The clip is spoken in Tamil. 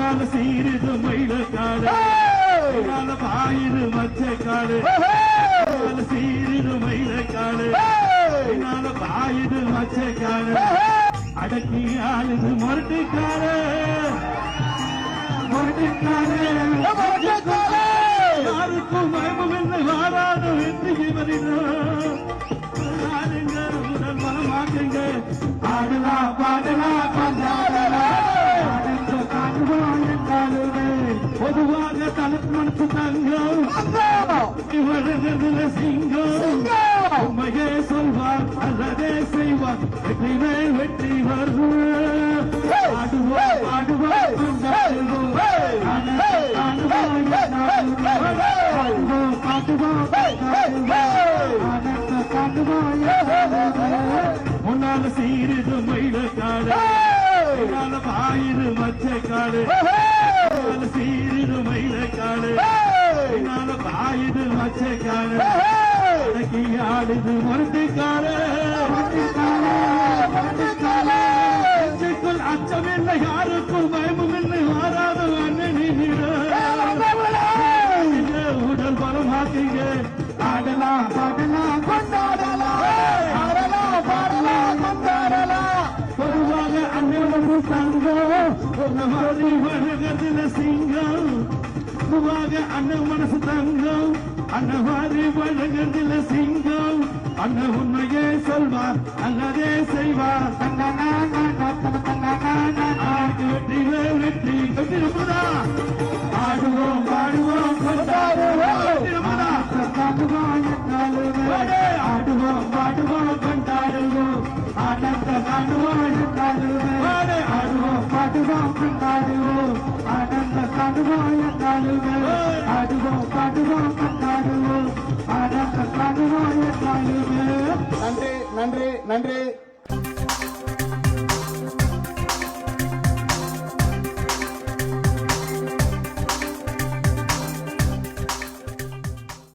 முன்னால சீருது மயிலக்காடு பாயுது மச்சக்காடு சீருது மயிலக்காடு பாயுது மச்சக்காடு அடக்கி ஆளுது முரட்டுக்காடு யாருக்கும் பயமும் என்று வாராது வெற்றி வருகிறோம் உடல் மனமாக்குங்க ஆடலாம் பாடலாம் பொதுவாக தனக்கு மனசு தங்கம் சிங்கம் உண்மையே சொல்வார் அல்லதே செய்வார் வெற்றி மேல் வெற்றி வரும் ஆடுவோம் ஆடுவோம் முன்னால சீருது மயிலக்காடு பாயுது மச்சக்காடு சீருது மயிலக்காடு பாயுது மச்சக்காடு அடக்கி ஆடுது முரட்டுக்காடு அச்சமில்லை யாருக்கும் பயமும் இல்லை மாறாத உடல் பலமாக்குங்க ஆடலாம் பாடலாம் கொண்டாடலாம் ஆடலாம் பாடலாம் கொண்டாடலாம் பொதுவாக அண்ணன் தங்கம் வழகத்துல சிங்கம் பொதுவாக அண்ணன் மனசு தங்கம் அண்ணவாரி வழகத்துல சிங்கம் அண்ணன் உண்மையே சொல்வார் அல்லதே செய்வார் வெற்றி வெற்றி வெற்றிருப்பதா ஆடுவோம் பாடுவோம் ஆடுவோம் பாடுவோம் கொண்டாடுவோம் ஆனந்த காணுவோம் ஆடுவோம் பாடுவோம் கொண்டாடுவோம் ஆனந்த காணுவோம் ஆடுவோம் பாடுவோம் கொண்டாடுவோம் ஆனந்த காணுவோம் நன்றி நன்றி நன்றி